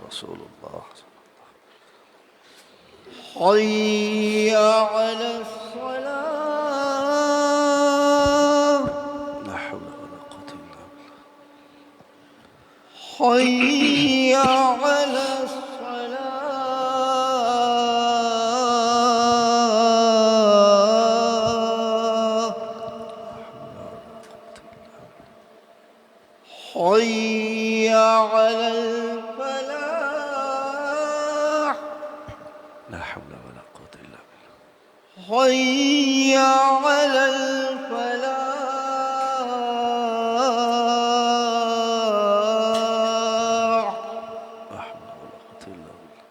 رسول اللہ. حي على الصلاة. لا حول ولا قوة إلا بالله. حي على الصلاة. حي على الفلاح. لا حول ولا قوة إلا بالله. حي على الفلاح. لا حول ولا قوة إلا بالله.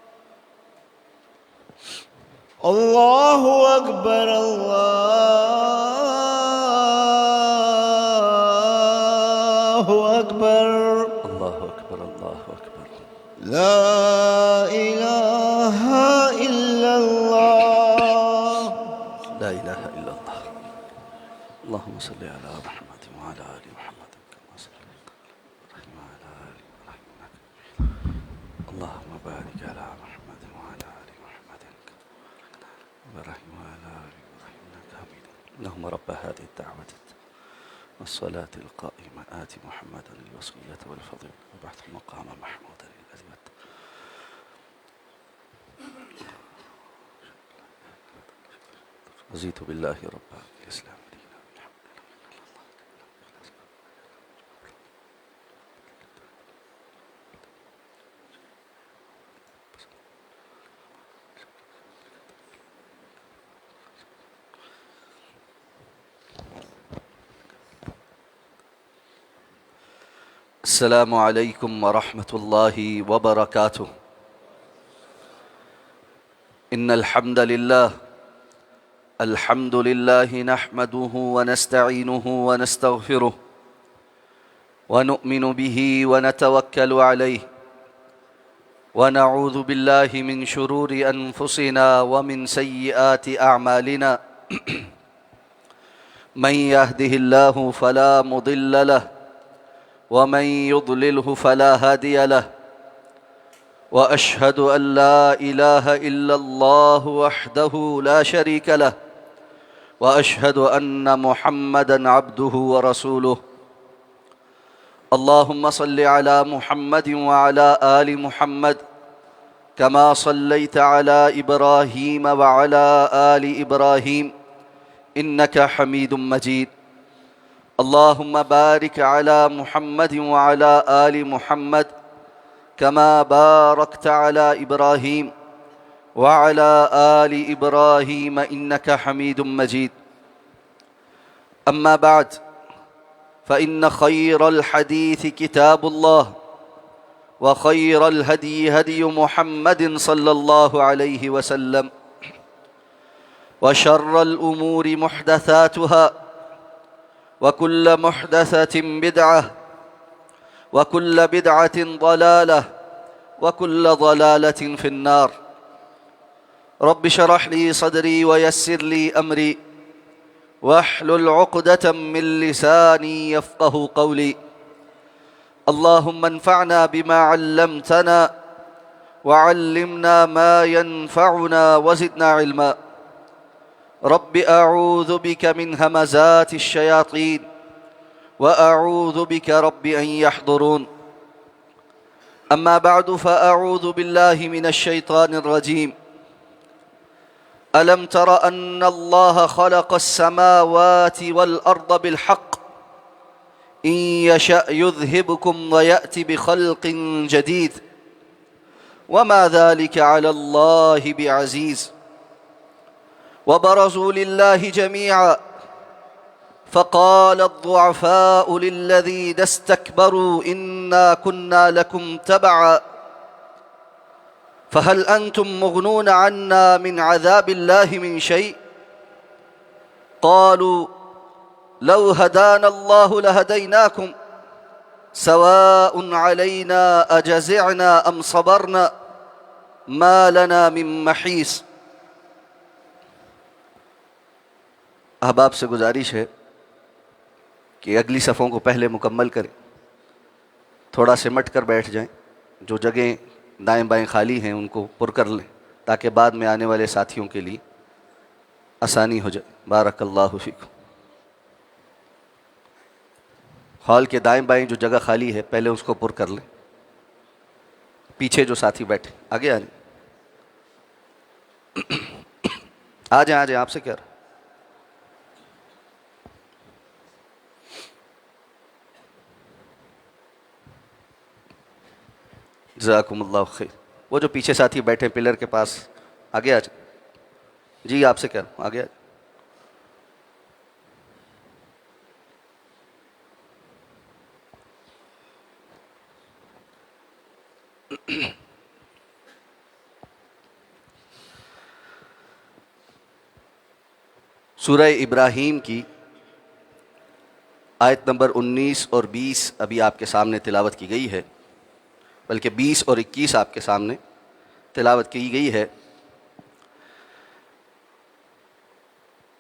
الله أكبر الله أكبر. الله أكبر الله أكبر. لا إله إلا الله. لا إله إلا الله. اللهم صل على محمد وعلى آل محمد كما صليت على إبراهيم وعلى آل إبراهيم إنك حميد. اللهم بارك على محمد وعلى آل محمد كما باركت على إبراهيم وعلى آل إبراهيم إنك حميد. اللهم رب هذه الدعوة والصلاة القائمة آت محمدا الوسيلة والفضيلة وابعثه مقاما محمودا الذي وعدته. رضيت بالله ربا الإسلام دينا. السلام عليكم ورحمة الله وبركاته. إن الحمد لله نحمده ونستعينه ونستغفره ونؤمن به ونتوكل عليه ونعوذ بالله من شرور أنفسنا ومن سيئات أعمالنا. من يهده الله فلا مضل له ومن يضلله فلا هادي له. وأشهد أن لا إله إلا الله وحده لا شريك له وأشهد أن محمدًا عبده ورسوله. اللهم صل على محمد وعلى آل محمد كما صليت على إبراهيم وعلى آل إبراهيم إنك حميد مجيد. اللهم بارك على محمد وعلى آل محمد كما باركت على إبراهيم وعلى آل إبراهيم إنك حميد مجيد. أما بعد، فإن خير الحديث كتاب الله وخير الهدي هدي محمد صلى الله عليه وسلم وشر الأمور محدثاتها وكل محدثة بدعة وكل بدعة ضلالة وكل ضلالة في النار. رب اشرح لي صدري ويسر لي أمري واحلل عقدة من لساني يفقه قولي. اللهم انفعنا بما علمتنا وعلمنا ما ينفعنا وزدنا علما. رب أعوذ بك من همزات الشياطين وأعوذ بك رب أن يحضرون. أما بعد، فأعوذ بالله من الشيطان الرجيم. ألم تر أن الله خلق السماوات والأرض بالحق إن يشأ يذهبكم ويأتي بخلق جديد وما ذلك على الله بعزيز. وبرزوا لله جميعا فقال الضعفاء للذين استكبروا إنا كنا لكم تبعا فهل أنتم مغنون عنا من عذاب الله من شيء. قالوا لو هدانا الله لهديناكم سواء علينا أجزعنا أم صبرنا ما لنا من محيص. احباب سے گزارش ہے کہ اگلی صفوں کو پہلے مکمل کریں، تھوڑا سمٹ کر بیٹھ جائیں. جو جگہیں دائیں بائیں خالی ہیں ان کو پر کر لیں تاکہ بعد میں آنے والے ساتھیوں کے لیے آسانی ہو جائے۔ بارک اللہ فیکم۔ ہال کے دائیں بائیں جو جگہ خالی ہے پہلے اس کو پر کر لیں۔ پیچھے جو ساتھی بیٹھے آگے آ جائیں، آ جائیں آپ سے کیا رہا۔ جزاکم اللہ خیر۔ وہ جو پیچھے ساتھی بیٹھے پلر کے پاس آگے آ جائیں۔ جی آپ سے کیا رہا، آگے آ جائیں۔ سورہ ابراہیم کی آیت نمبر 19 اور 20 ابھی آپ کے سامنے تلاوت کی گئی ہے، بلکہ 20 اور 21 آپ کے سامنے تلاوت کی گئی ہے۔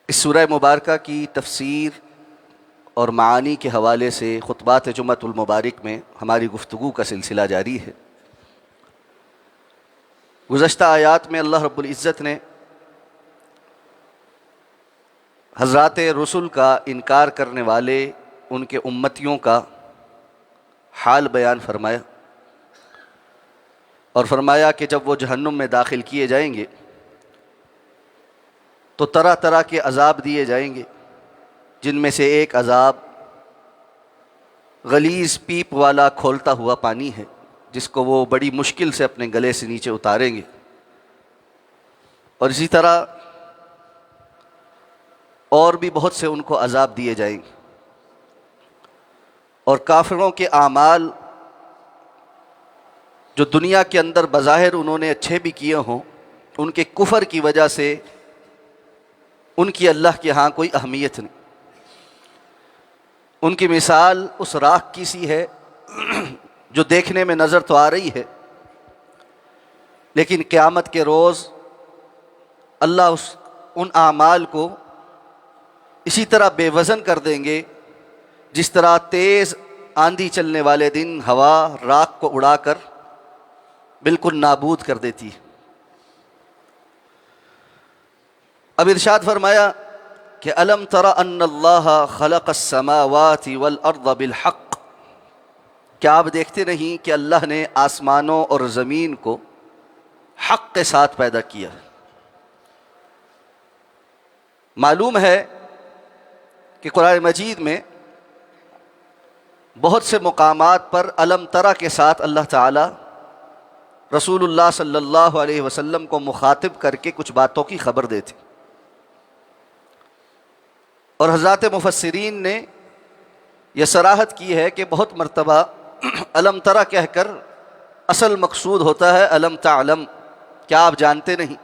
اس سورہ مبارکہ کی تفسیر اور معانی کے حوالے سے خطبات جمعۃ المبارک میں ہماری گفتگو کا سلسلہ جاری ہے۔ گزشتہ آیات میں اللہ رب العزت نے حضرات رسل کا انکار کرنے والے ان کے امتیوں کا حال بیان فرمایا، اور فرمایا کہ جب وہ جہنم میں داخل کیے جائیں گے تو طرح طرح کے عذاب دیے جائیں گے، جن میں سے ایک عذاب غلیظ پیپ والا کھولتا ہوا پانی ہے، جس کو وہ بڑی مشکل سے اپنے گلے سے نیچے اتاریں گے۔ اور اسی طرح اور بھی بہت سے ان کو عذاب دیے جائیں گے۔ اور کافروں کے اعمال جو دنیا کے اندر بظاہر انہوں نے اچھے بھی کیے ہوں، ان کے کفر کی وجہ سے ان کی اللہ کے ہاں کوئی اہمیت نہیں۔ ان کی مثال اس راکھ کی سی ہے جو دیکھنے میں نظر تو آ رہی ہے، لیکن قیامت کے روز اللہ ان اعمال کو اسی طرح بے وزن کر دیں گے جس طرح تیز آندھی چلنے والے دن ہوا راکھ کو اڑا کر بالکل نابود کر دیتی ہے۔ اب ارشاد فرمایا کہ الم تر ان اللہ خلق السماوات والارض بالحق، کیا آپ دیکھتے نہیں کہ اللہ نے آسمانوں اور زمین کو حق کے ساتھ پیدا کیا۔ معلوم ہے کہ قرآن مجید میں بہت سے مقامات پر الم ترا کے ساتھ اللہ تعالی رسول اللہ صلی اللہ علیہ وسلم کو مخاطب کر کے کچھ باتوں کی خبر دیتے، اور حضرات مفسرین نے یہ صراحت کی ہے کہ بہت مرتبہ الم ترا کہہ کر اصل مقصود ہوتا ہے الم تعلم، کیا آپ جانتے نہیں۔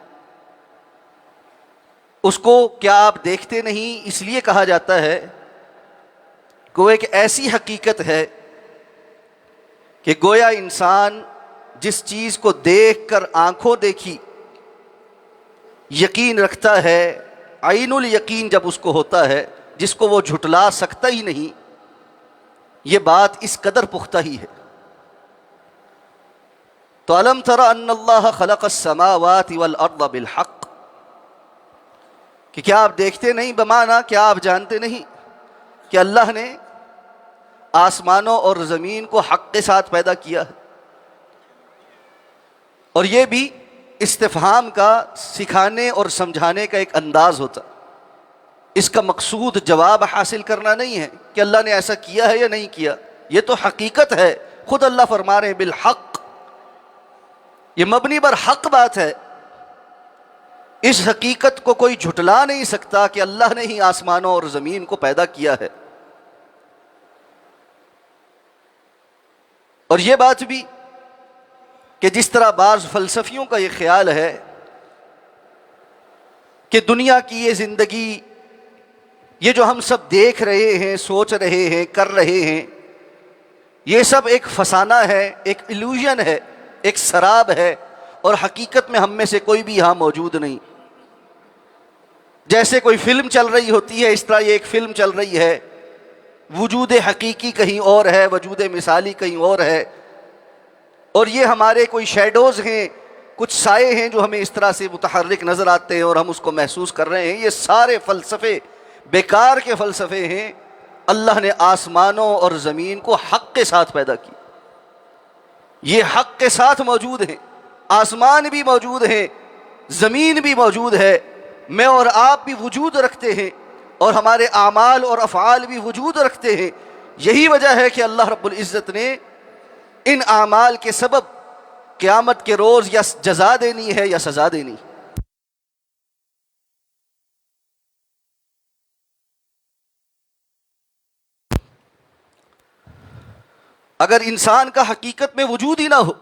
اس کو کیا آپ دیکھتے نہیں اس لیے کہا جاتا ہے کہ وہ ایک ایسی حقیقت ہے کہ گویا انسان جس چیز کو دیکھ کر آنکھوں دیکھی یقین رکھتا ہے، عین الیقین جب اس کو ہوتا ہے، جس کو وہ جھٹلا سکتا ہی نہیں، یہ بات اس قدر پختہ ہی ہے۔ تو الم تر ان اللہ خلق السماوات والارض بالحق، کہ کیا آپ دیکھتے نہیں بمانا کیا آپ جانتے نہیں کہ اللہ نے آسمانوں اور زمین کو حق کے ساتھ پیدا کیا ہے۔ اور یہ بھی استفہام کا سکھانے اور سمجھانے کا ایک انداز ہوتا، اس کا مقصود جواب حاصل کرنا نہیں ہے کہ اللہ نے ایسا کیا ہے یا نہیں کیا، یہ تو حقیقت ہے، خود اللہ فرما رہے ہیں بالحق، یہ مبنی بر حق بات ہے۔ اس حقیقت کو کوئی جھٹلا نہیں سکتا کہ اللہ نے ہی آسمانوں اور زمین کو پیدا کیا ہے۔ اور یہ بات بھی کہ جس طرح بعض فلسفیوں کا یہ خیال ہے کہ دنیا کی یہ زندگی، یہ جو ہم سب دیکھ رہے ہیں، سوچ رہے ہیں، کر رہے ہیں، یہ سب ایک فسانہ ہے، ایک ایلوژن ہے، ایک سراب ہے، اور حقیقت میں ہم میں سے کوئی بھی یہاں موجود نہیں۔ جیسے کوئی فلم چل رہی ہوتی ہے، اس طرح یہ ایک فلم چل رہی ہے، وجود حقیقی کہیں اور ہے، وجود مثالی کہیں اور ہے۔ اور یہ ہمارے کوئی شیڈوز ہیں، کچھ سائے ہیں جو ہمیں اس طرح سے متحرک نظر آتے ہیں اور ہم اس کو محسوس کر رہے ہیں، یہ سارے فلسفے بیکار کے فلسفے ہیں۔ اللہ نے آسمانوں اور زمین کو حق کے ساتھ پیدا کی، یہ حق کے ساتھ موجود ہیں، آسمان بھی موجود ہیں، زمین بھی موجود ہے، میں اور آپ بھی وجود رکھتے ہیں، اور ہمارے اعمال اور افعال بھی وجود رکھتے ہیں۔ یہی وجہ ہے کہ اللہ رب العزت نے ان اعمال کے سبب قیامت کے روز یا جزا دینی ہے یا سزا دینی۔ اگر انسان کا حقیقت میں وجود ہی نہ ہو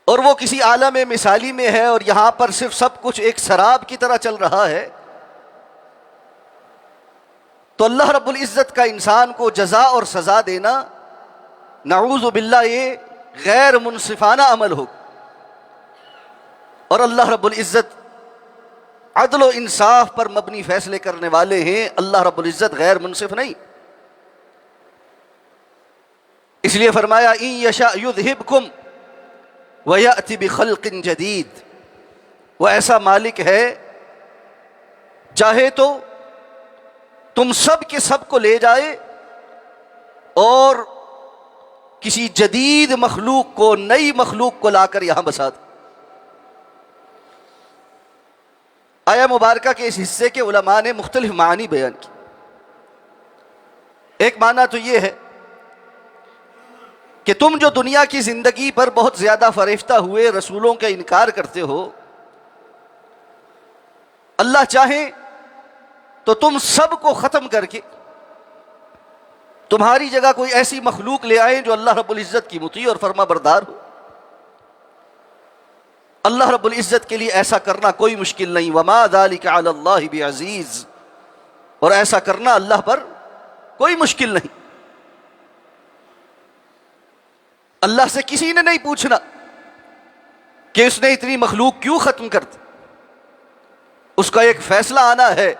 اور وہ کسی عالم مثالی میں ہے اور یہاں پر صرف سب کچھ ایک سراب کی طرح چل رہا ہے، تو اللہ رب العزت کا انسان کو جزا اور سزا دینا نعوذ باللہ یہ غیر منصفانہ عمل ہو، اور اللہ رب العزت عدل و انصاف پر مبنی فیصلے کرنے والے ہیں۔ اللہ رب العزت غیر منصف نہیں، اس لیے فرمایا ان یشاء یذہبکم ویأتی بخلق جدید، وہ ایسا مالک ہے چاہے تو تم سب کے سب کو لے جائے اور کسی جدید مخلوق کو، نئی مخلوق کو لا کر یہاں بسا دے۔ آیہ مبارکہ کے اس حصے کے علماء نے مختلف معنی بیان کی۔ ایک معنی تو یہ ہے کہ تم جو دنیا کی زندگی پر بہت زیادہ فریفتہ ہوئے رسولوں کا انکار کرتے ہو، اللہ چاہے تو تم سب کو ختم کر کے تمہاری جگہ کوئی ایسی مخلوق لے آئیں جو اللہ رب العزت کی مطیع اور فرما بردار ہو۔ اللہ رب العزت کے لیے ایسا کرنا کوئی مشکل نہیں، وما ذلک علی اللہ بعزیز، اور ایسا کرنا اللہ پر کوئی مشکل نہیں۔ اللہ سے کسی نے نہیں پوچھنا کہ اس نے اتنی مخلوق کیوں ختم کر دی، اس کا ایک فیصلہ آنا ہے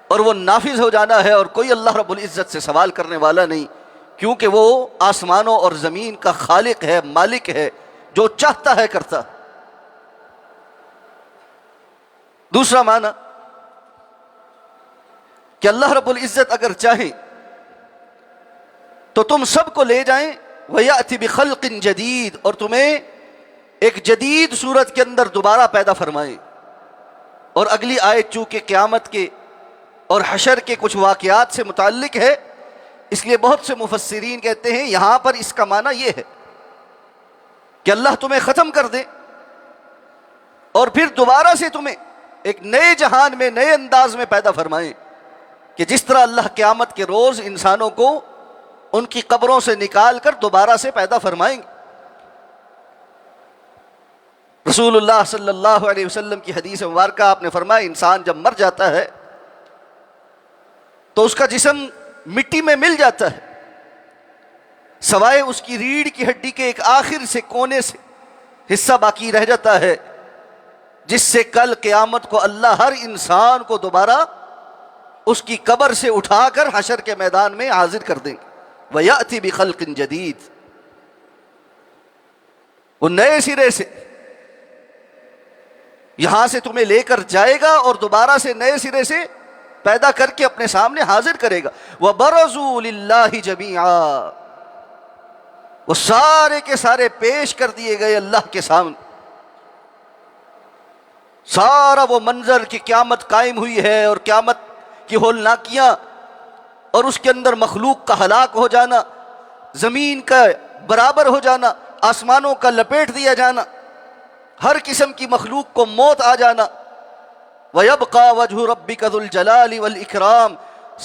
اور وہ نافذ ہو جانا ہے، اور کوئی اللہ رب العزت سے سوال کرنے والا نہیں، کیونکہ وہ آسمانوں اور زمین کا خالق ہے، مالک ہے، جو چاہتا ہے کرتا۔ دوسرا معنی کہ اللہ رب العزت اگر چاہیں تو تم سب کو لے جائیں وَيَأْتِ بِخَلْقٍ جَدِيدٍ، اور تمہیں ایک جدید صورت کے اندر دوبارہ پیدا فرمائیں۔ اور اگلی آیت چونکہ قیامت کے اور حشر کے کچھ واقعات سے متعلق ہے، اس لیے بہت سے مفسرین کہتے ہیں یہاں پر اس کا معنی یہ ہے کہ اللہ تمہیں ختم کر دے اور پھر دوبارہ سے تمہیں ایک نئے جہان میں نئے انداز میں پیدا فرمائیں، کہ جس طرح اللہ قیامت کے روز انسانوں کو ان کی قبروں سے نکال کر دوبارہ سے پیدا فرمائیں گے۔ رسول اللہ صلی اللہ علیہ وسلم کی حدیث مبارکہ آپ نے فرمایا انسان جب مر جاتا ہے تو اس کا جسم مٹی میں مل جاتا ہے، سوائے اس کی ریڑھ کی ہڈی کے ایک آخر سے کونے سے حصہ باقی رہ جاتا ہے، جس سے کل قیامت کو اللہ ہر انسان کو دوبارہ اس کی قبر سے اٹھا کر حشر کے میدان میں حاضر کر دیں گے۔ وَيَأْتِ بِخَلْقٍ جَدِيدٍ، وہ نئے سرے سے یہاں سے تمہیں لے کر جائے گا اور دوبارہ سے نئے سرے سے پیدا کر کے اپنے سامنے حاضر کرے گا۔ وَبَرَزُوا لِلَّهِ جَمِيعًا، وہ سارے کے سارے پیش کر دیے گئے اللہ کے سامنے۔ سارا وہ منظر کہ قیامت قائم ہوئی ہے اور قیامت کی ہولناکیاں اور اس کے اندر مخلوق کا ہلاک ہو جانا، زمین کا برابر ہو جانا، آسمانوں کا لپیٹ دیا جانا، ہر قسم کی مخلوق کو موت آ جانا۔ وَيَبْقَى وَجْهُ رَبِّكَ ذُو الْجَلَالِ وَالْإِكْرَامِ،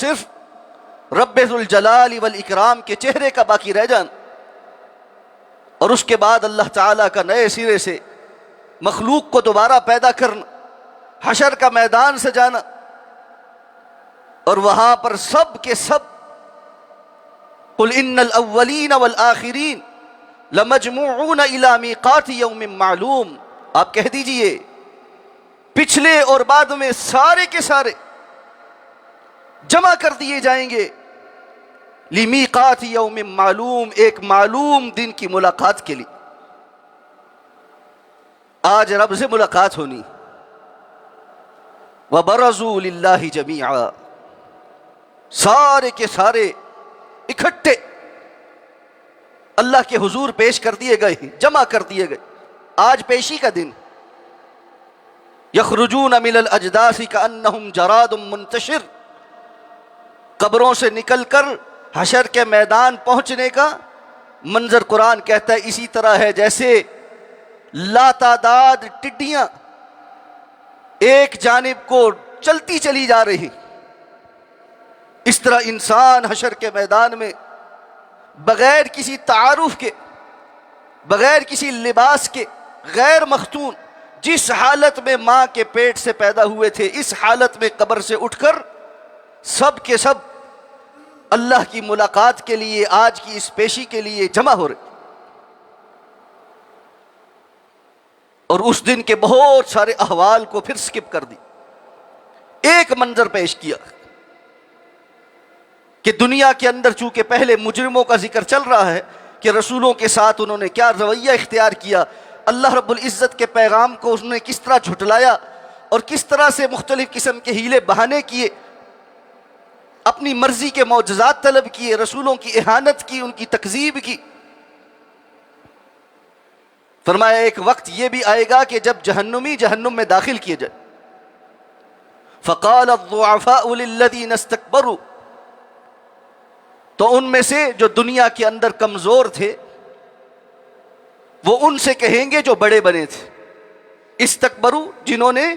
صرف رب ذو الجلال والاکرام کے چہرے کا باقی رہ جانا، اور اس کے بعد اللہ تعالیٰ کا نئے سرے سے مخلوق کو دوبارہ پیدا کرنا، حشر کا میدان سجانا، اور وہاں پر سب کے سب قُلْ إِنَّ الْأَوَّلِينَ وَالْآخِرِينَ لَمَجْمُوعُونَ إِلَى مِيقَاتِ يَوْمٍ مَّعْلُومٍ، آپ کہہ دیجئے پچھلے اور بعد میں سارے کے سارے جمع کر دیے جائیں گے لمیقات یوم معلوم، ایک معلوم دن کی ملاقات کے لیے. آج رب سے ملاقات ہونی. وَبَرَزُوا لِلَّهِ جَمِيعًا، سارے کے سارے اکٹھے اللہ کے حضور پیش کر دیے گئے ہیں، جمع کر دیے گئے. آج پیشی کا دن. یخرجون من الاجداث کأنہم جراد منتشر، قبروں سے نکل کر حشر کے میدان پہنچنے کا منظر قرآن کہتا ہے اسی طرح ہے جیسے لاتعداد ٹڈیاں ایک جانب کو چلتی چلی جا رہی. اس طرح انسان حشر کے میدان میں بغیر کسی تعارف کے، بغیر کسی لباس کے، غیر مختون، جس حالت میں ماں کے پیٹ سے پیدا ہوئے تھے اس حالت میں قبر سے اٹھ کر سب کے سب اللہ کی ملاقات کے لیے، آج کی اس پیشی کے لیے جمع ہو رہے. اور اس دن کے بہت سارے احوال کو پھر سکپ کر دی. ایک منظر پیش کیا کہ دنیا کے اندر چونکہ پہلے مجرموں کا ذکر چل رہا ہے کہ رسولوں کے ساتھ انہوں نے کیا رویہ اختیار کیا، اللہ رب العزت کے پیغام کو اس نے کس طرح جھٹلایا اور کس طرح سے مختلف قسم کے ہیلے بہانے کیے، اپنی مرضی کے معجزات طلب کیے، رسولوں کی اہانت کی، ان کی تکذیب کی. فرمایا ایک وقت یہ بھی آئے گا کہ جب جہنمی جہنم میں داخل کیے جائے. فقال الضعفاء للذین استکبروا، تو ان میں سے جو دنیا کے اندر کمزور تھے وہ ان سے کہیں گے جو بڑے بنے تھے. استکبروا، جنہوں نے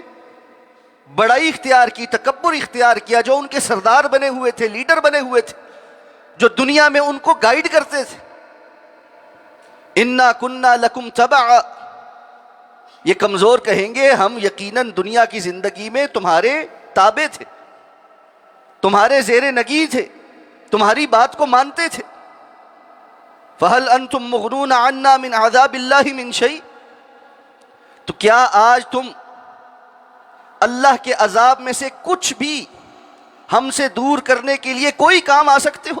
بڑائی اختیار کی، تکبر اختیار کیا، جو ان کے سردار بنے ہوئے تھے، لیڈر بنے ہوئے تھے، جو دنیا میں ان کو گائیڈ کرتے تھے. انا کننا لکم تبعا، یہ کمزور کہیں گے ہم یقیناً دنیا کی زندگی میں تمہارے تابع تھے، تمہارے زیر نگین تھے، تمہاری بات کو مانتے تھے. فَهَلْ أَنْتُمْ مُغْنُونَ عَنَّا مِنْ عَذَابِ اللَّهِ مِنْ شَيْءٍ، تو کیا آج تم اللہ کے عذاب میں سے کچھ بھی ہم سے دور کرنے کے لیے کوئی کام آ سکتے ہو؟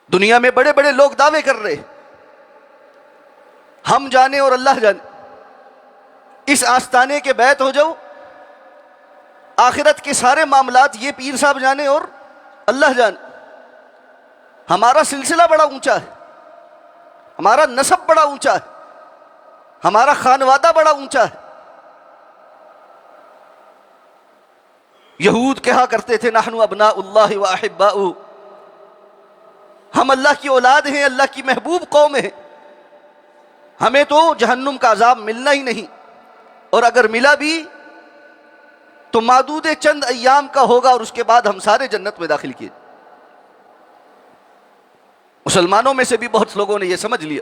دنیا میں بڑے بڑے لوگ دعوے کر رہے، ہم جانے اور اللہ جانے. اس آستانے کے بیعت ہو جاؤ، آخرت کے سارے معاملات یہ پیر صاحب جانے اور اللہ جانے. ہمارا سلسلہ بڑا اونچا ہے، ہمارا نسب بڑا اونچا ہے، ہمارا خانوادہ بڑا اونچا ہے. یہود کہا کرتے تھے نحن ابناء اللہ و احباؤہ، ہم اللہ کی اولاد ہیں، اللہ کی محبوب قوم ہیں، ہمیں تو جہنم کا عذاب ملنا ہی نہیں، اور اگر ملا بھی تو معدود چند ایام کا ہوگا اور اس کے بعد ہم سارے جنت میں داخل کیے. مسلمانوں میں سے بھی بہت لوگوں نے یہ سمجھ لیا،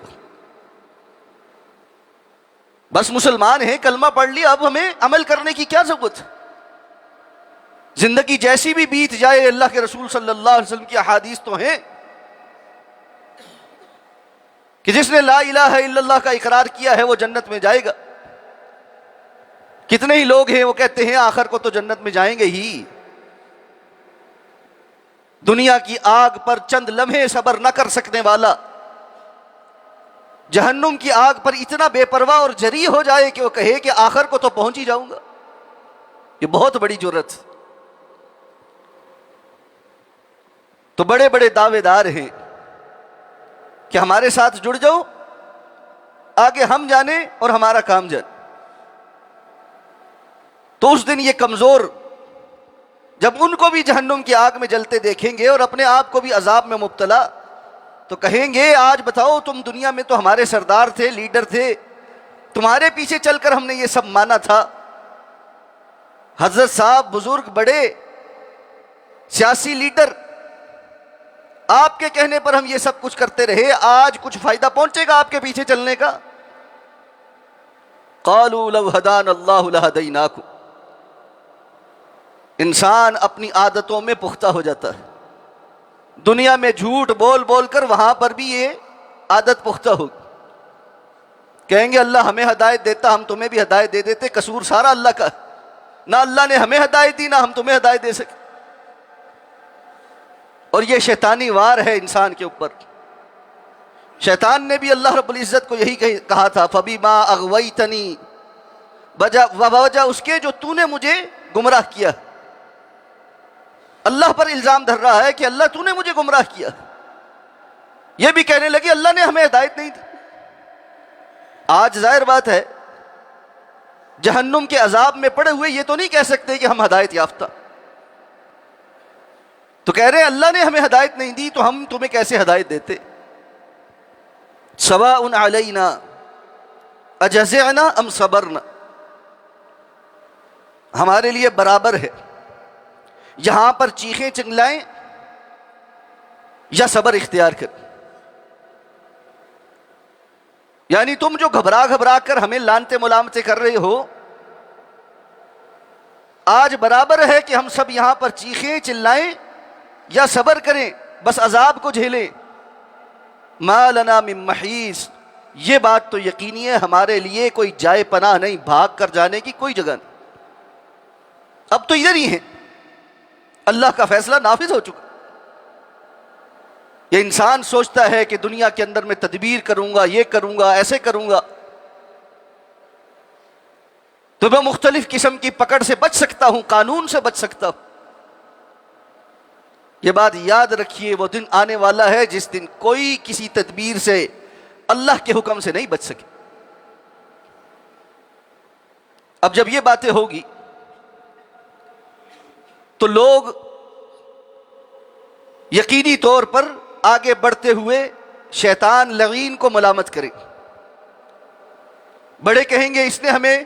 بس مسلمان ہیں، کلمہ پڑھ لیا، اب ہمیں عمل کرنے کی کیا ضرورت ہے. زندگی جیسی بھی بیت جائے، اللہ کے رسول صلی اللہ علیہ وسلم کی احادیث تو ہیں کہ جس نے لا الہ الا اللہ کا اقرار کیا ہے وہ جنت میں جائے گا. کتنے ہی لوگ ہیں وہ کہتے ہیں آخر کو تو جنت میں جائیں گے ہی. دنیا کی آگ پر چند لمحے صبر نہ کر سکنے والا جہنم کی آگ پر اتنا بے پرواہ اور جری ہو جائے کہ وہ کہے کہ آخر کو تو پہنچ ہی جاؤں گا، یہ بہت بڑی جرت. تو بڑے بڑے دعوے دار ہیں کہ ہمارے ساتھ جڑ جاؤ، آگے ہم جانے اور ہمارا کام جانے. تو اس دن یہ کمزور جب ان کو بھی جہنم کی آگ میں جلتے دیکھیں گے اور اپنے آپ کو بھی عذاب میں مبتلا، تو کہیں گے آج بتاؤ تم دنیا میں تو ہمارے سردار تھے، لیڈر تھے، تمہارے پیچھے چل کر ہم نے یہ سب مانا تھا. حضرت صاحب بزرگ بڑے سیاسی لیڈر، آپ کے کہنے پر ہم یہ سب کچھ کرتے رہے، آج کچھ فائدہ پہنچے گا آپ کے پیچھے چلنے کا؟ قالوا لو ہدانا اللہ لہدیناکم. انسان اپنی عادتوں میں پختہ ہو جاتا ہے، دنیا میں جھوٹ بول بول کر وہاں پر بھی یہ عادت پختہ ہوگی. کہیں گے اللہ ہمیں ہدایت دیتا ہم تمہیں بھی ہدایت دے دیتے، قصور سارا اللہ کا ہے، نہ اللہ نے ہمیں ہدایت دی نہ ہم تمہیں ہدایت دے سکے. اور یہ شیطانی وار ہے انسان کے اوپر. شیطان نے بھی اللہ رب العزت کو یہی کہا تھا فَبِمَا أَغْوَيْتَنِي، وجہ اس کے جو تو نے مجھے گمراہ کیا. اللہ پر الزام دھر رہا ہے کہ اللہ تو نے مجھے گمراہ کیا. یہ بھی کہنے لگے اللہ نے ہمیں ہدایت نہیں دی. آج ظاہر بات ہے جہنم کے عذاب میں پڑے ہوئے یہ تو نہیں کہہ سکتے کہ ہم ہدایت یافتہ. تو کہہ رہے ہیں اللہ نے ہمیں ہدایت نہیں دی تو ہم تمہیں کیسے ہدایت دیتے. سواء علینا اجزعنا ام صبرنا، ہمارے لیے برابر ہے یہاں پر چیخیں چنگلائیں یا صبر اختیار کر. یعنی تم جو گھبرا گھبرا کر ہمیں لانتے ملامتے کر رہے ہو، آج برابر ہے کہ ہم سب یہاں پر چیخیں چلائیں یا صبر کریں، بس عذاب کو جھیلیں. ما لنا من محیص، یہ بات تو یقینی ہے ہمارے لیے کوئی جائے پناہ نہیں، بھاگ کر جانے کی کوئی جگہ نہیں. اب تو ادھر ہی ہیں، اللہ کا فیصلہ نافذ ہو چکا. یہ انسان سوچتا ہے کہ دنیا کے اندر میں تدبیر کروں گا، یہ کروں گا، ایسے کروں گا تو میں مختلف قسم کی پکڑ سے بچ سکتا ہوں، قانون سے بچ سکتا ہوں. یہ بات یاد رکھیے، وہ دن آنے والا ہے جس دن کوئی کسی تدبیر سے اللہ کے حکم سے نہیں بچ سکے. اب جب یہ باتیں ہوگی تو لوگ یقینی طور پر آگے بڑھتے ہوئے شیطان لعین کو ملامت کریں. بڑے کہیں گے اس نے ہمیں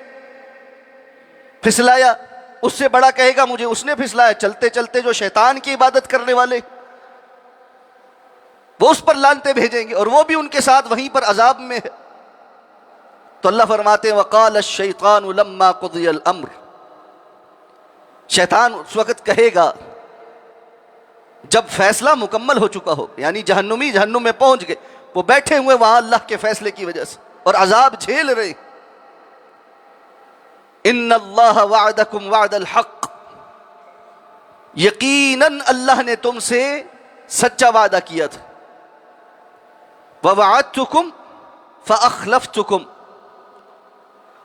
پھسلایا، اس سے بڑا کہے گا مجھے اس نے پھسلایا. چلتے چلتے جو شیطان کی عبادت کرنے والے وہ اس پر لانتے بھیجیں گے اور وہ بھی ان کے ساتھ وہیں پر عذاب میں ہے. تو اللہ فرماتے ہیں وقال الشیطان لما قضی الامر، شیطان اس وقت کہے گا جب فیصلہ مکمل ہو چکا ہو، یعنی جہنمی جہنم میں پہنچ گئے، وہ بیٹھے ہوئے وہاں اللہ کے فیصلے کی وجہ سے اور عذاب جھیل رہے. ان اللہ وعدکم وعد الحق، یقیناً اللہ نے تم سے سچا وعدہ کیا تھا. ووعدتکم فاخلفتکم،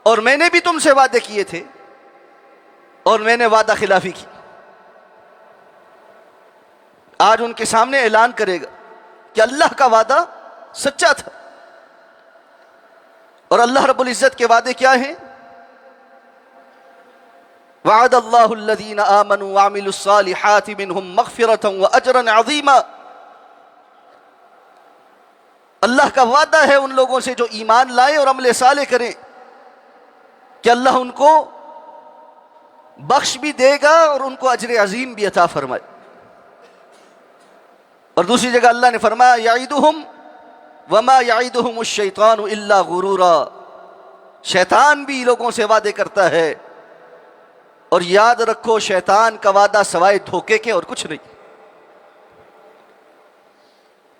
اور میں نے بھی تم سے وعدے کیے تھے اور میں نے وعدہ خلافی کی. آج ان کے سامنے اعلان کرے گا کہ اللہ کا وعدہ سچا تھا. اور اللہ رب العزت کے وعدے کیا ہیں؟ وعد اللہ الذین آمنوا وعملوا الصالحات منہم مغفرۃ واجرا عظیما، اللہ کا وعدہ ہے ان لوگوں سے جو ایمان لائیں اور عمل صالح کریں کہ اللہ ان کو بخش بھی دے گا اور ان کو اجر عظیم بھی عطا فرمائے. اور دوسری جگہ اللہ نے فرمایا یعدہم وما یعدہم الشیطان الا غرورا، شیطان بھی لوگوں سے وعدے کرتا ہے اور یاد رکھو شیطان کا وعدہ سوائے دھوکے کے اور کچھ نہیں.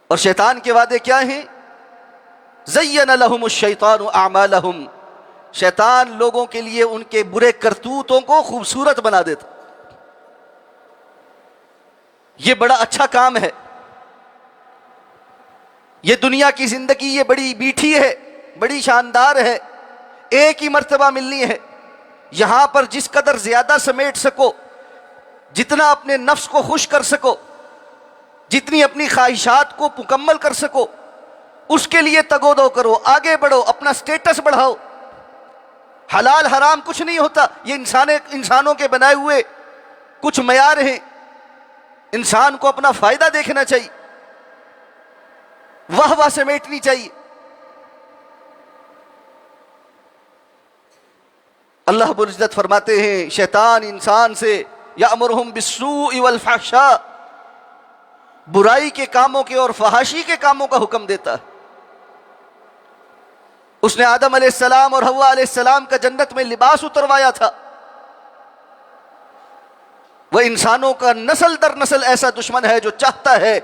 اور شیطان کے وعدے کیا ہیں؟ زین لہم الشیطان اعمالہم، شیطان لوگوں کے لیے ان کے برے کرتوتوں کو خوبصورت بنا دیتا. یہ بڑا اچھا کام ہے، یہ دنیا کی زندگی یہ بڑی میٹھی ہے، بڑی شاندار ہے، ایک ہی مرتبہ ملنی ہے. یہاں پر جس قدر زیادہ سمیٹ سکو، جتنا اپنے نفس کو خوش کر سکو، جتنی اپنی خواہشات کو مکمل کر سکو، اس کے لیے تگ و دو کرو، آگے بڑھو، اپنا سٹیٹس بڑھاؤ. حلال حرام کچھ نہیں ہوتا، یہ انسانوں کے بنائے ہوئے کچھ معیار ہیں. انسان کو اپنا فائدہ دیکھنا چاہیے، واہ واہ سمیٹنی چاہیے. اللہ رب العزت فرماتے ہیں شیطان انسان سے یأمرہم بالسوء والفحشاء، برائی کے کاموں کے اور فحاشی کے کاموں کا حکم دیتا ہے. اس نے آدم علیہ السلام اور حوا علیہ السلام کا جنت میں لباس اتروایا تھا. وہ انسانوں کا نسل در نسل ایسا دشمن ہے جو چاہتا ہے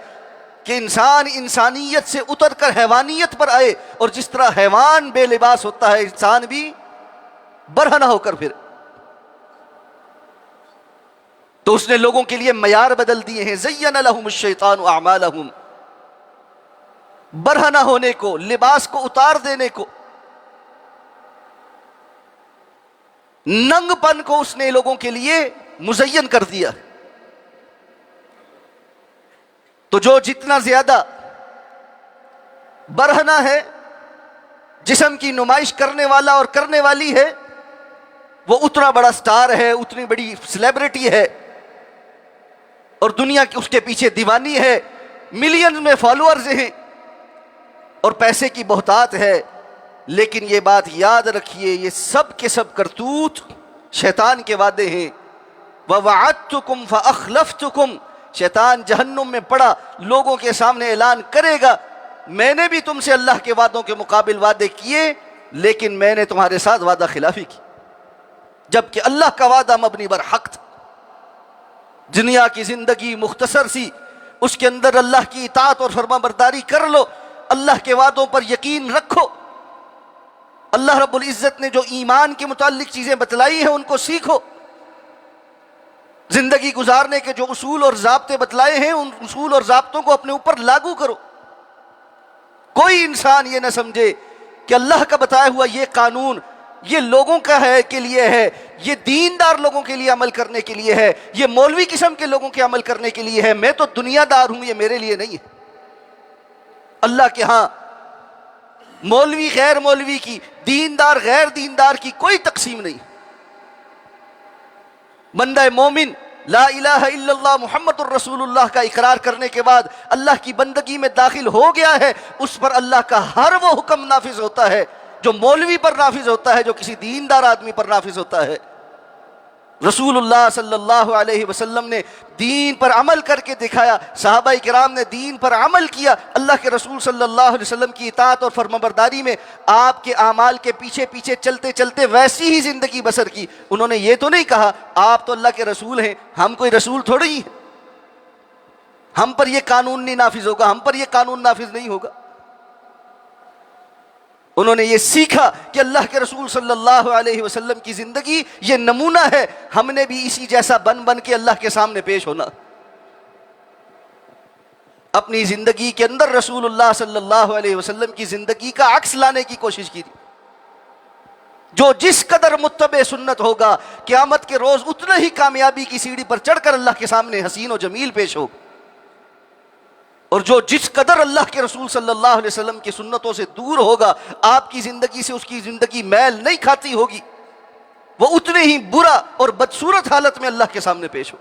کہ انسان انسانیت سے اتر کر حیوانیت پر آئے، اور جس طرح حیوان بے لباس ہوتا ہے انسان بھی برہنہ ہو کر پھر. تو اس نے لوگوں کے لیے معیار بدل دیے ہیں. زین لہم الشیطان اعمالہم، برہنہ ہونے کو، لباس کو اتار دینے کو، ننگ پن کو اس نے لوگوں کے لیے مزین کر دیا. تو جو جتنا زیادہ برہنہ ہے، جسم کی نمائش کرنے والا اور کرنے والی ہے، وہ اتنا بڑا سٹار ہے، اتنی بڑی سیلیبریٹی ہے، اور دنیا کی اس کے پیچھے دیوانی ہے، ملین میں فالوورز ہیں اور پیسے کی بہتات ہے. لیکن یہ بات یاد رکھیے، یہ سب کے سب کرتوت شیطان کے وعدے ہیں. وَوَعَدْتُكُمْ فَأَخْلَفْتُكُمْ، شیطان جہنم میں پڑا لوگوں کے سامنے اعلان کرے گا، میں نے بھی تم سے اللہ کے وعدوں کے مقابل وعدے کیے، لیکن میں نے تمہارے ساتھ وعدہ خلافی کی، جبکہ اللہ کا وعدہ مبنی بر حق تھا. دنیا کی زندگی مختصر سی، اس کے اندر اللہ کی اطاعت اور فرما برداری کر لو، اللہ کے وعدوں پر یقین رکھو. اللہ رب العزت نے جو ایمان کے متعلق چیزیں بتلائی ہیں ان کو سیکھو. زندگی گزارنے کے جو اصول اور ضابطے بتلائے ہیں ان اصول اور ضابطوں کو اپنے اوپر لاگو کرو. کوئی انسان یہ نہ سمجھے کہ اللہ کا بتایا ہوا یہ قانون یہ لوگوں کا ہے کے لیے ہے، یہ دیندار لوگوں کے لیے عمل کرنے کے لیے ہے، یہ مولوی قسم کے لوگوں کے عمل کرنے کے لیے ہے، میں تو دنیا دار ہوں، یہ میرے لیے نہیں ہے. اللہ کے ہاں مولوی غیر مولوی کی، دیندار غیر دیندار کی کوئی تقسیم نہیں. بندہ مومن لا الہ الا اللہ محمد الرسول اللہ کا اقرار کرنے کے بعد اللہ کی بندگی میں داخل ہو گیا ہے، اس پر اللہ کا ہر وہ حکم نافذ ہوتا ہے جو مولوی پر نافذ ہوتا ہے، جو کسی دیندار آدمی پر نافذ ہوتا ہے. رسول اللہ صلی اللہ علیہ وسلم نے دین پر عمل کر کے دکھایا، صحابہ کرام نے دین پر عمل کیا، اللہ کے رسول صلی اللہ علیہ وسلم کی اطاعت اور فرمانبرداری میں آپ کے اعمال کے پیچھے پیچھے چلتے چلتے ویسی ہی زندگی بسر کی. انہوں نے یہ تو نہیں کہا آپ تو اللہ کے رسول ہیں، ہم کوئی رسول تھوڑی ہیں، ہم پر یہ قانون نہیں نافذ ہوگا، ہم پر یہ قانون نافذ نہیں ہوگا. انہوں نے یہ سیکھا کہ اللہ کے رسول صلی اللہ علیہ وسلم کی زندگی یہ نمونہ ہے، ہم نے بھی اسی جیسا بن بن کے اللہ کے سامنے پیش ہونا. اپنی زندگی کے اندر رسول اللہ صلی اللہ علیہ وسلم کی زندگی کا عکس لانے کی کوشش کی. جو جس قدر متبع سنت ہوگا قیامت کے روز اتنا ہی کامیابی کی سیڑھی پر چڑھ کر اللہ کے سامنے حسین و جمیل پیش ہوگا. اور جو جس قدر اللہ کے رسول صلی اللہ علیہ وسلم کی سنتوں سے دور ہوگا، آپ کی زندگی سے اس کی زندگی میل نہیں کھاتی ہوگی، وہ اتنے ہی برا اور بدصورت حالت میں اللہ کے سامنے پیش ہو.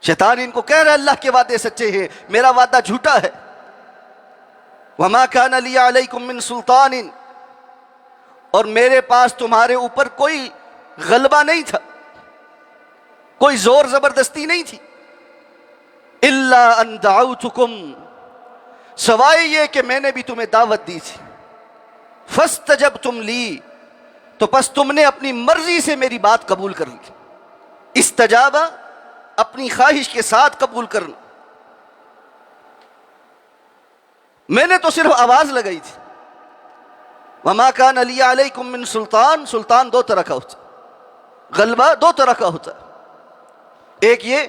شیطان ان کو کہہ رہا ہے اللہ کے وعدے سچے ہیں، میرا وعدہ جھوٹا ہے. وَمَا كَانَ لِيَ عَلَيْكُم مِّن سُلْطَانٍ، اور میرے پاس تمہارے اوپر کوئی غلبہ نہیں تھا، کوئی زور زبردستی نہیں تھی. إِلَّا أَن دَعَوْتُكُمْ، سوائے یہ کہ میں نے بھی تمہیں دعوت دی تھی. فَاسْتَجَبْتُمْ لِي، تو پس تم نے اپنی مرضی سے میری بات قبول کر لی. استجابہ اپنی خواہش کے ساتھ قبول کرنا. میں نے تو صرف آواز لگائی تھی. وَمَا كَانَ لِيَ عَلَيْكُم مِّن سُلطان، سلطان دو طرح کا ہوتا ہے، غلبہ دو طرح کا ہوتا ہے. ایک یہ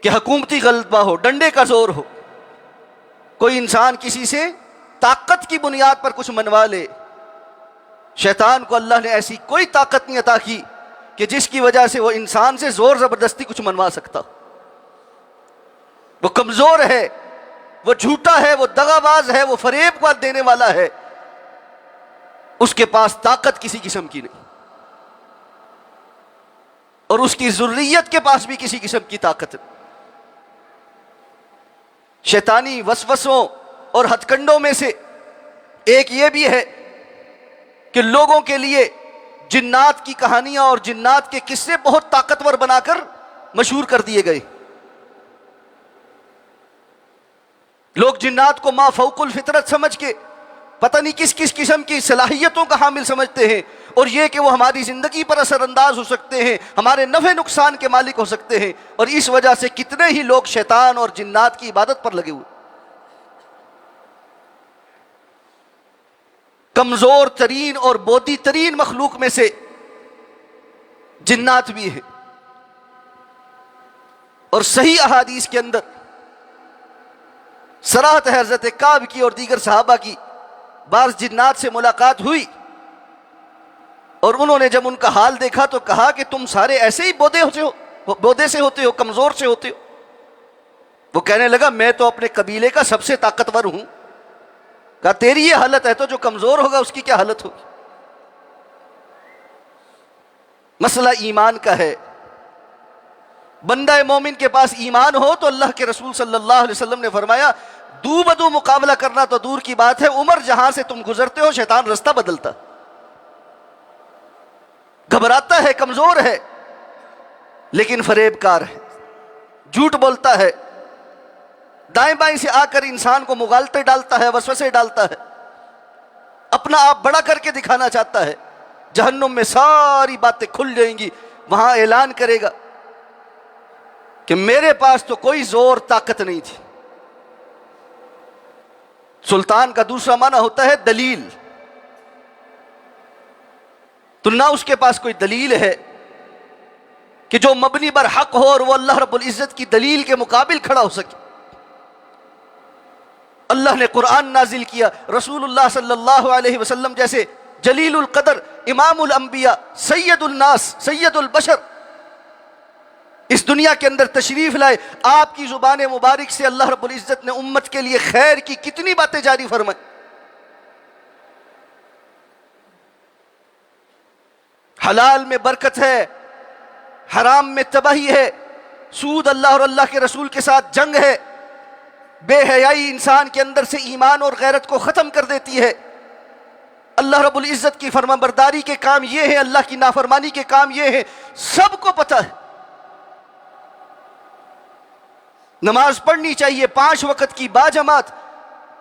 کہ حکومتی غلبہ ہو، ڈنڈے کا زور ہو، کوئی انسان کسی سے طاقت کی بنیاد پر کچھ منوا لے. شیطان کو اللہ نے ایسی کوئی طاقت نہیں عطا کی کہ جس کی وجہ سے وہ انسان سے زور زبردستی کچھ منوا سکتا. وہ کمزور ہے، وہ جھوٹا ہے، وہ دغاباز ہے، وہ فریب کو دینے والا ہے، اس کے پاس طاقت کسی قسم کی نہیں، اور اس کی ذریت کے پاس بھی کسی قسم کی طاقت نہیں. شیطانی وسوسوں اور ہتھ کنڈوں میں سے ایک یہ بھی ہے کہ لوگوں کے لیے جنات کی کہانیاں اور جنات کے قصے بہت طاقتور بنا کر مشہور کر دیے گئے. لوگ جنات کو ما فوق الفطرت سمجھ کے پتہ نہیں کس کس قسم کی صلاحیتوں کا حامل سمجھتے ہیں، اور یہ کہ وہ ہماری زندگی پر اثر انداز ہو سکتے ہیں، ہمارے نفع نقصان کے مالک ہو سکتے ہیں، اور اس وجہ سے کتنے ہی لوگ شیطان اور جنات کی عبادت پر لگے ہوئے. کمزور ترین اور بودی ترین مخلوق میں سے جنات بھی ہیں، اور صحیح احادیث کے اندر صراحت ہے حضرت کعب کی اور دیگر صحابہ کی، بعض جنات سے ملاقات ہوئی اور انہوں نے جب ان کا حال دیکھا تو کہا کہ تم سارے ایسے ہی بودے سے ہوتے ہو، کمزور سے ہوتے ہو؟ وہ کہنے لگا میں تو اپنے قبیلے کا سب سے طاقتور ہوں۔ کہا تیری یہ حالت ہے تو جو کمزور ہوگا اس کی کیا حالت ہوگی؟ مسئلہ ایمان کا ہے۔ بندہ مومن کے پاس ایمان ہو تو اللہ کے رسول صلی اللہ علیہ وسلم نے فرمایا دو بدو مقابلہ کرنا تو دور کی بات ہے، عمر جہاں سے تم گزرتے ہو شیطان رستہ بدلتا، گھبراتا ہے، کمزور ہے، لیکن فریب کار ہے، جھوٹ بولتا ہے، دائیں بائیں سے آ کر انسان کو مغالطے ڈالتا ہے، وسوسے ڈالتا ہے، اپنا آپ بڑا کر کے دکھانا چاہتا ہے۔ جہنم میں ساری باتیں کھل جائیں گی، وہاں اعلان کرے گا کہ میرے پاس تو کوئی زور طاقت نہیں تھی۔ سلطان کا دوسرا معنی ہوتا ہے دلیل، تو نہ اس کے پاس کوئی دلیل ہے کہ جو مبنی بر حق ہو اور وہ اللہ رب العزت کی دلیل کے مقابل کھڑا ہو سکے۔ اللہ نے قرآن نازل کیا، رسول اللہ صلی اللہ علیہ وسلم جیسے جلیل القدر، امام الانبیاء، سید الناس، سید البشر اس دنیا کے اندر تشریف لائے، آپ کی زبان مبارک سے اللہ رب العزت نے امت کے لیے خیر کی کتنی باتیں جاری فرمائیں۔ حلال میں برکت ہے، حرام میں تباہی ہے، سود اللہ اور اللہ کے رسول کے ساتھ جنگ ہے، بے حیائی انسان کے اندر سے ایمان اور غیرت کو ختم کر دیتی ہے، اللہ رب العزت کی فرما برداری کے کام یہ ہیں، اللہ کی نافرمانی کے کام یہ ہیں، سب کو پتہ ہے۔ نماز پڑھنی چاہیے 5 وقت کی باجماعت،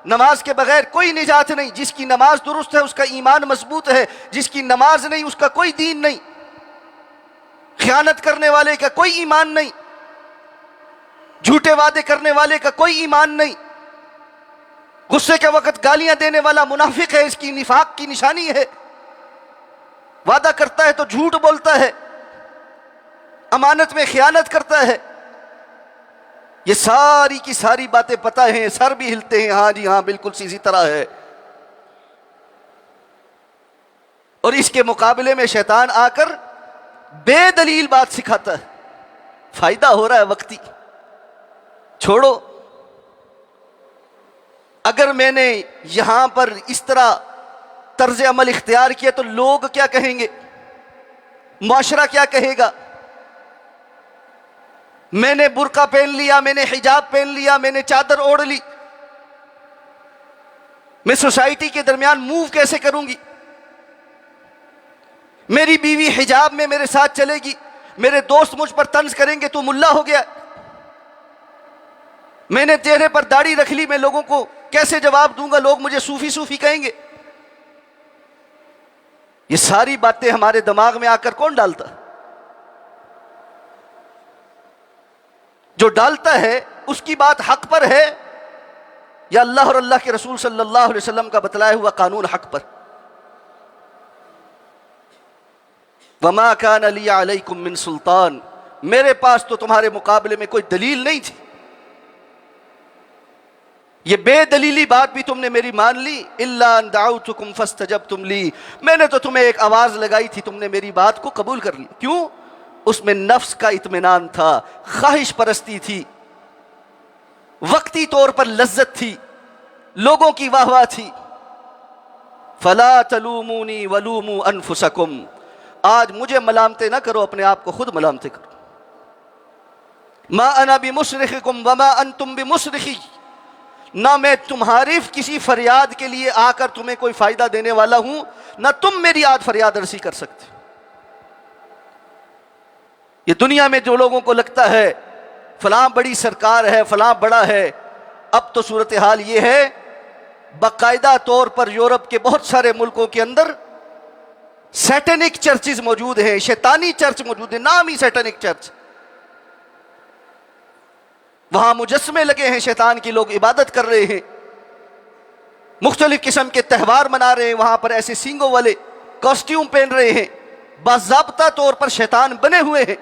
نماز کے بغیر کوئی نجات نہیں، جس کی نماز درست ہے اس کا ایمان مضبوط ہے، جس کی نماز نہیں اس کا کوئی دین نہیں، خیانت کرنے والے کا کوئی ایمان نہیں، جھوٹے وعدے کرنے والے کا کوئی ایمان نہیں، غصے کے وقت گالیاں دینے والا منافق ہے، اس کی نفاق کی نشانی ہے، وعدہ کرتا ہے تو جھوٹ بولتا ہے، امانت میں خیانت کرتا ہے، یہ ساری کی ساری باتیں پتہ ہیں، سر بھی ہلتے ہیں، ہاں جی ہاں بالکل اسی طرح ہے۔ اور اس کے مقابلے میں شیطان آ کر بے دلیل بات سکھاتا ہے، فائدہ ہو رہا ہے وقتی، چھوڑو، اگر میں نے یہاں پر اس طرح طرز عمل اختیار کیا تو لوگ کیا کہیں گے، معاشرہ کیا کہے گا، میں نے برقع پہن لیا، میں نے حجاب پہن لیا، میں نے چادر اوڑھ لی، میں سوسائٹی کے درمیان موو کیسے کروں گی، میری بیوی حجاب میں میرے ساتھ چلے گی، میرے دوست مجھ پر طنز کریں گے تو ملا ہو گیا، میں نے چہرے پر داڑھی رکھ لی، میں لوگوں کو کیسے جواب دوں گا، لوگ مجھے صوفی صوفی کہیں گے۔ یہ ساری باتیں ہمارے دماغ میں آ کر کون ڈالتا؟ جو ڈالتا ہے اس کی بات حق پر ہے یا اللہ اور اللہ کے رسول صلی اللہ علیہ وسلم کا بتلایا ہوا قانون حق پر؟ وَمَا كَانَ لِي عَلَيْكُم مِّن سُلْطَان، میرے پاس تو تمہارے مقابلے میں کوئی دلیل نہیں تھی، یہ بے دلیلی بات بھی تم نے میری مان لی، إِلَّا أَن دَعَوْتُكُمْ فَاسْتَجَبْتُمْ لِي، میں نے تو تمہیں ایک آواز لگائی تھی، تم نے میری بات کو قبول کر لی۔ کیوں؟ اس میں نفس کا اطمینان تھا، خواہش پرستی تھی، وقتی طور پر لذت تھی، لوگوں کی واہ واہ تھی۔ فَلَا تَلُومُونِي وَلُومُوا أَنفُسَكُمْ، آج مجھے ملامتیں نہ کرو، اپنے آپ کو خود ملامتیں کرو۔ مَا أَنَا بِمُصْرِخِكُمْ وَمَا أَنْتُمْ بِمُصْرِخِي، نہ میں تمہاری کسی فریاد کے لیے آ کر تمہیں کوئی فائدہ دینے والا ہوں، نہ تم میری آج فریاد رسی کر سکتے۔ یہ دنیا میں جو لوگوں کو لگتا ہے فلاں بڑی سرکار ہے، فلاں بڑا ہے، اب تو صورتحال یہ ہے باقاعدہ طور پر یورپ کے بہت سارے ملکوں کے اندر سیٹینک چرچز موجود ہیں، شیطانی چرچ موجود ہیں، نام ہی سیٹینک چرچ، وہاں مجسمے لگے ہیں شیطان کی، لوگ عبادت کر رہے ہیں، مختلف قسم کے تہوار منا رہے ہیں، وہاں پر ایسے سینگوں والے کاسٹیوم پہن رہے ہیں، باضابطہ طور پر شیطان بنے ہوئے ہیں،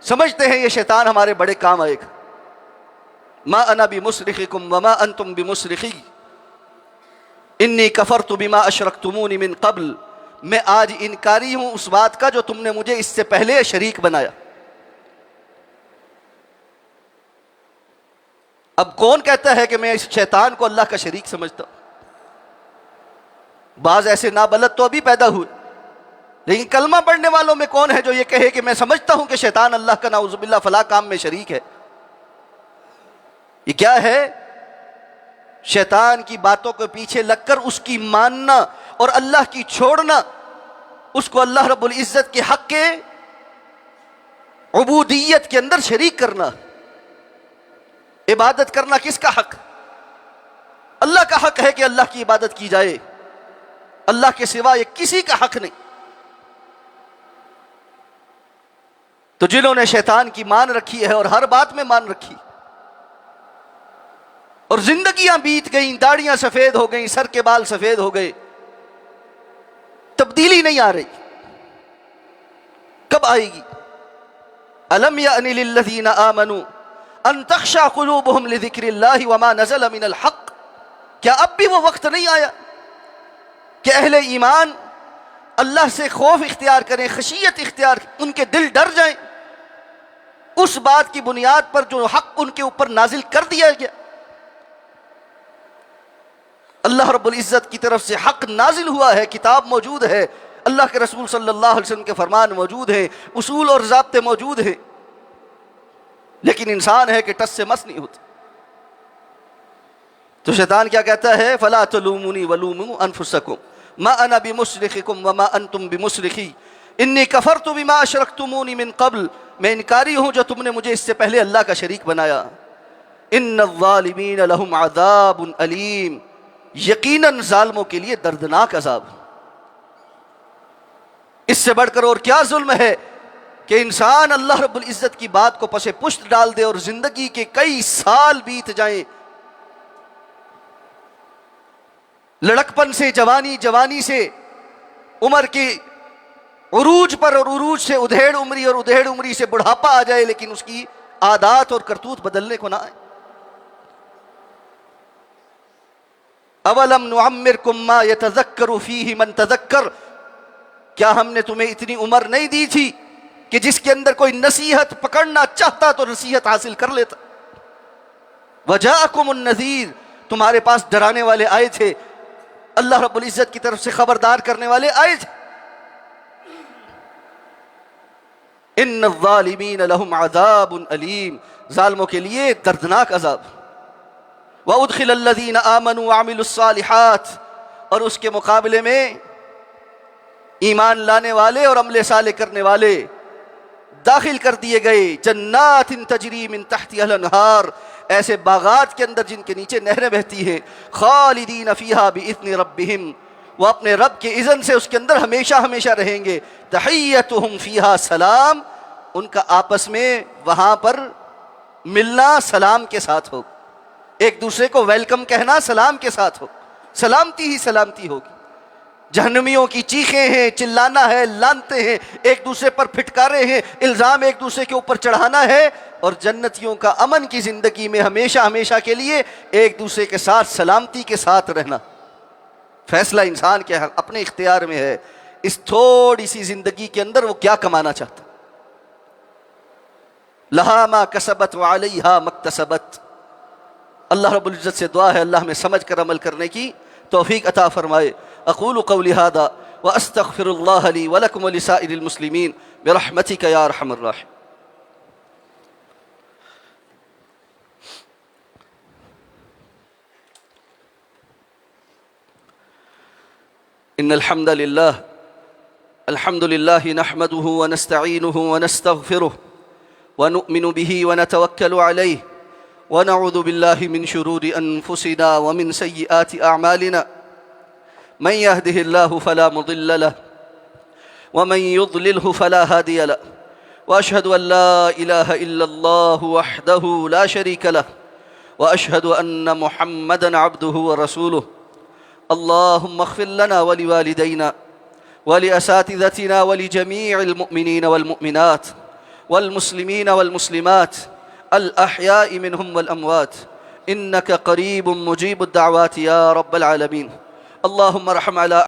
سمجھتے ہیں یہ شیطان ہمارے بڑے کام آئے گا۔ ما انا بمصرخکم وما انتم بمصرخی انی کفرت بما اشرکتمونی من قبل، میں آج انکاری ہوں اس بات کا جو تم نے مجھے اس سے پہلے شریک بنایا۔ اب کون کہتا ہے کہ میں اس شیطان کو اللہ کا شریک سمجھتا ہوں؟ بعض ایسے نابلد تو ابھی پیدا ہوئے، لیکن کلمہ پڑھنے والوں میں کون ہے جو یہ کہے کہ میں سمجھتا ہوں کہ شیطان اللہ کا نعوذ باللہ فلاں کام میں شریک ہے؟ یہ کیا ہے؟ شیطان کی باتوں کے پیچھے لگ کر اس کی ماننا اور اللہ کی چھوڑنا، اس کو اللہ رب العزت کے حق کے عبودیت کے اندر شریک کرنا۔ عبادت کرنا کس کا حق؟ اللہ کا حق ہے کہ اللہ کی عبادت کی جائے، اللہ کے سوا یہ کسی کا حق نہیں۔ تو جنہوں نے شیطان کی مان رکھی ہے اور ہر بات میں مان رکھی، اور زندگیاں بیت گئیں، داڑیاں سفید ہو گئیں، سر کے بال سفید ہو گئے، تبدیلی نہیں آ رہی، کب آئے گی؟ الم یأن للذین آمنوا ان تخشع قلوبہم لذکر اللہ وما نزل من الحق، کیا اب بھی وہ وقت نہیں آیا کہ اہل ایمان اللہ سے خوف اختیار کریں، خشیت اختیار، ان کے دل ڈر جائیں اس بات کی بنیاد پر جو حق ان کے اوپر نازل کر دیا گیا؟ اللہ رب العزت کی طرف سے حق نازل ہوا ہے، کتاب موجود ہے، اللہ کے رسول صلی اللہ علیہ وسلم کے فرمان موجود ہیں، اصول اور ضابطے موجود ہیں، لیکن انسان ہے کہ ٹس سے مس نہیں ہوتا۔ تو شیطان کیا کہتا ہے؟ فلا تلومونی ولوموا انفسکم ما انا بمصرخکم وما انتم بمصرخی انی کفرت بما اشرکتمونی من قبل، میں انکاری ہوں جو تم نے مجھے اس سے پہلے اللہ کا شریک بنایا۔ ان الظالمین لہم عذاب علیم، یقیناً ظالموں کے لیے دردناک عذاب۔ اس سے بڑھ کر اور کیا ظلم ہے کہ انسان اللہ رب العزت کی بات کو پس پشت ڈال دے اور زندگی کے کئی سال بیت جائیں، لڑکپن سے جوانی، جوانی سے عمر کے عروج پر، اور عروج سے ادھیڑ عمری، اور ادھیڑ عمری سے بڑھاپا آ جائے، لیکن اس کی عادات اور کرتوت بدلنے کو نہ آئے۔ اولم نعمرکم ما یتذکر فیہ من تذکر، کیا ہم نے تمہیں اتنی عمر نہیں دی تھی کہ جس کے اندر کوئی نصیحت پکڑنا چاہتا تو نصیحت حاصل کر لیتا؟ وجاءکم النذیر، تمہارے پاس ڈرانے والے آئے تھے، اللہ رب العزت کی طرف سے خبردار کرنے والے آئے تھے۔ ان الظالمین لہم عذاب علیم، ظالموں کے لیے دردناک عذاب۔ وَأُدْخِلَ الَّذِينَ آمَنُوا وَعَمِلُوا الصَّالِحَاتِ، اور اس کے مقابلے میں ایمان لانے والے اور عمل صالح کرنے والے داخل کر دیے گئے جنات تجری من تحتها الانہار، ایسے باغات کے اندر جن کے نیچے نہریں بہتی ہیں، خالدین فیہا بإذن ربہم، وہ اپنے رب کے اذن سے اس کے اندر ہمیشہ ہمیشہ رہیں گے۔ تحیتہم فیہا سلام، ان کا آپس میں وہاں پر ملنا سلام کے ساتھ ہو، ایک دوسرے کو ویلکم کہنا سلام کے ساتھ ہو، سلامتی ہی سلامتی ہوگی۔ جہنمیوں کی چیخیں ہیں، چلانا ہے، لانتے ہیں، ایک دوسرے پر پھٹکارے ہیں، الزام ایک دوسرے کے اوپر چڑھانا ہے، اور جنتیوں کا امن کی زندگی میں ہمیشہ ہمیشہ کے لیے ایک دوسرے کے ساتھ سلامتی کے ساتھ رہنا۔ فیصلہ انسان کے اپنے اختیار میں ہے، اس تھوڑی سی زندگی کے اندر وہ کیا کمانا چاہتا۔ لہا ما کسبت وعلیہا مکتسبت، اللہ رب العزت سے دعا ہے اللہ ہمیں سمجھ کر عمل کرنے کی توفیق عطا فرمائے۔ اقول قولی ھذا واستغفر اللہ لی ولکم ولسائر المسلمین برحمتک یا ارحم الراحمین۔ ان الحمد للہ نحمده ونستعینه ونستغفره ونؤمن به ونتوکل علیہ ونعوذ باللہ من شرور انفسنا ومن سیئات اعمالنا، من يهده الله فلا مضل له ومن يضلله فلا هادي له، واشهد ان لا اله الا الله وحده لا شريك له، واشهد ان محمدا عبده ورسوله۔ اللهم اغفر لنا ولوالدينا ولأساتذتنا ولجميع المؤمنين والمؤمنات والمسلمين والمسلمات الأحياء منهم والأموات، إنك قريب مجيب الدعوات يا رب العالمين. اللهم ارحم على